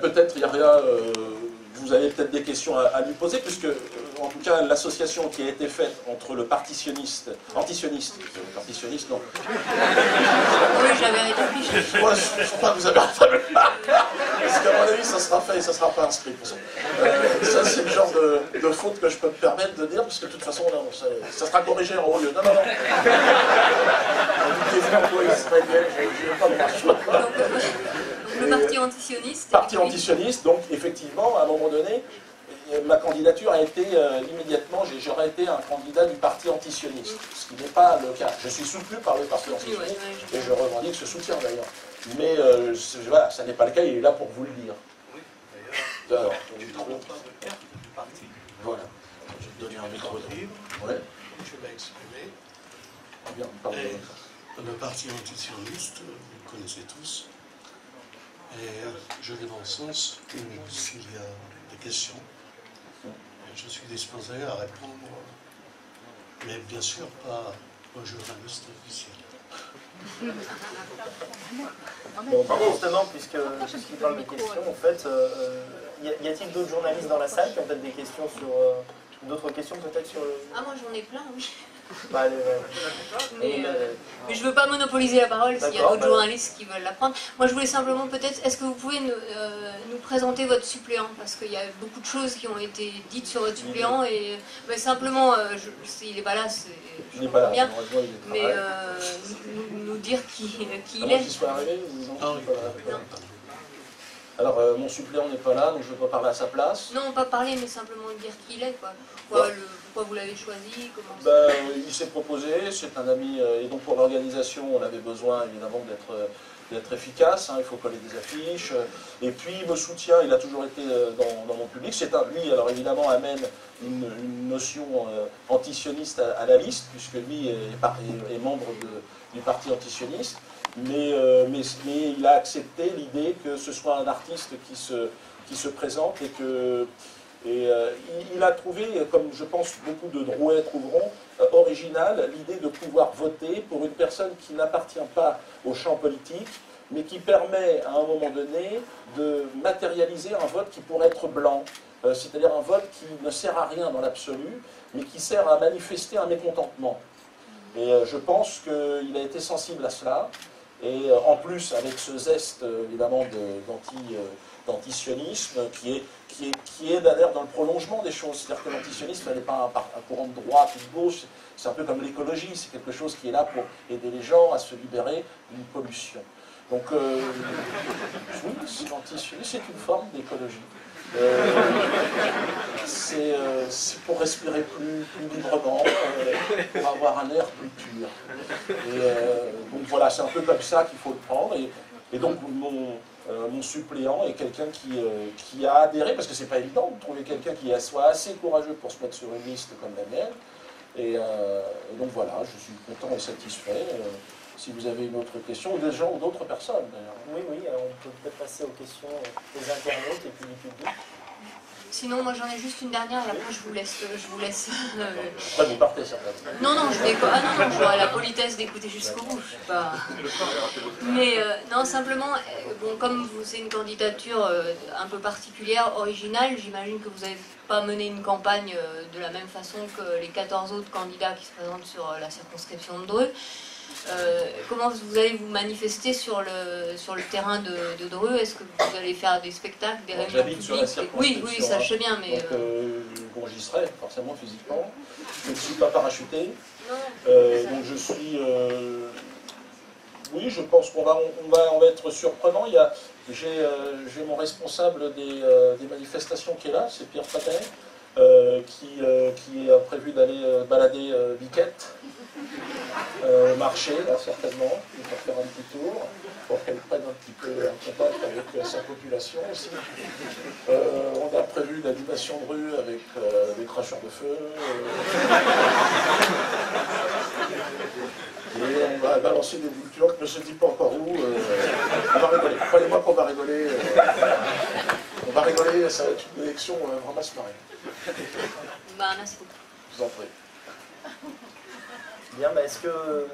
peut-être, Yaria, vous avez peut-être des questions à lui poser, puisque, en tout cas, l'association qui a été faite entre le partitionniste, antisioniste, non. Oui, j'avais réfléchi. Moi, je crois que vous avez entendu. Parce qu'à mon avis, ça sera fait et ça ne sera pas inscrit. Ça, c'est le genre de faute que je peux me permettre de dire, parce que de toute façon, non, ça sera corrigé en haut lieu. Non. Le parti antisioniste. Parti antisioniste, donc effectivement, à un moment donné, ma candidature a été immédiatement, j'aurais été un candidat du parti antisioniste, ce qui n'est pas le cas. Je suis soutenu par le parti antisioniste et je revendique ce soutien d'ailleurs. Mais voilà, ça n'est pas le cas, il est là pour vous le dire. Alors, voilà, je vais te donner un micro. Ouais. Je vais exprimer. Bien, pardon. Le parti antisioniste, vous le connaissez tous. Et je vais dans le sens où s'il y a des questions, je suis disposé à répondre, mais bien sûr pas aux journalistes officiels. Justement, puisqu'il parle de questions, en fait, y a-t-il d'autres journalistes dans la salle qui ont peut-être des questions sur... d'autres questions peut-être sur le... Ah, moi j'en ai plein, oui. Bah, mais je ne veux pas monopoliser la parole s'il y a d'autres journalistes qui veulent la prendre. Moi je voulais simplement peut-être, est-ce que vous pouvez nous présenter votre suppléant? Parce qu'il y a beaucoup de choses qui ont été dites sur votre suppléant et simplement, s'il n'est pas là, je comprends bien, mais nous dire qui il est. Qu'il soit arrivé, alors, mon suppléant n'est pas là, donc je ne vais pas parler à sa place. Non, pas parler, mais simplement dire qui il est, quoi. Pourquoi vous l'avez choisi, il s'est proposé, c'est un ami, et donc pour l'organisation, on avait besoin évidemment d'être efficace, il faut coller des affiches, et puis il me soutient, il a toujours été dans mon public. Lui, alors évidemment, amène une notion antisioniste à la liste, puisque lui est membre du parti antisioniste. Mais il a accepté l'idée que ce soit un artiste qui se présente et il a trouvé, comme je pense beaucoup de Drouais trouveront, original l'idée de pouvoir voter pour une personne qui n'appartient pas au champ politique, mais qui permet à un moment donné de matérialiser un vote qui pourrait être blanc, c'est-à-dire un vote qui ne sert à rien dans l'absolu, mais qui sert à manifester un mécontentement. Et je pense qu'il a été sensible à cela. Et en plus, avec ce zeste, évidemment, d'antisionisme, qui est d'ailleurs dans le prolongement des choses. C'est-à-dire que l'antisionisme n'est pas un courant de droite ou de gauche, c'est un peu comme l'écologie, c'est quelque chose qui est là pour aider les gens à se libérer d'une pollution. Donc, oui, l'antisionisme, c'est une forme d'écologie. C'est pour respirer plus librement, pour avoir un air plus pur. Et donc voilà, c'est un peu comme ça qu'il faut le prendre. Et donc mon suppléant est quelqu'un qui a adhéré, parce que c'est pas évident de trouver quelqu'un qui soit assez courageux pour se mettre sur une liste comme la mienne. Et donc voilà, je suis content et satisfait. Si vous avez une autre question, ou des gens ou d'autres personnes d'ailleurs. Oui, alors on peut peut-être passer aux questions des internautes et puis du public. Sinon, moi j'en ai juste une dernière et après je vous laisse. Après vous partez certainement. Non, j'aurai la politesse d'écouter jusqu'au bout. Je suis pas... Mais non, simplement, bon, comme c'est une candidature un peu particulière, originale, j'imagine que vous n'avez pas mené une campagne de la même façon que les 14 autres candidats qui se présentent sur la circonscription de Dreux. Comment vous allez vous manifester sur le terrain de Dreux? Est-ce que vous allez faire des spectacles, des réunions publiques? Sur la circonscription. Oui, ça je sais bien, mais... bon, j'y serai, forcément, physiquement. Je ne suis pas parachuté. Donc je suis... oui, je pense qu'on va être surprenant. J'ai mon responsable des manifestations qui est là, c'est Pierre Patet, qui a prévu d'aller balader Biquette. Au marché, là, certainement, il va faire un petit tour pour qu'elle prenne un petit peu un contact avec sa population aussi. On a prévu l'animation de rue avec des cracheurs de feu. Et on va balancer des boules turques, mais je ne dis pas encore où. On va rigoler. Croyez-moi qu'on va rigoler. On va rigoler, ça va être une élection vraiment se marrer. Merci beaucoup. Je vous en prie. Bien, est-ce que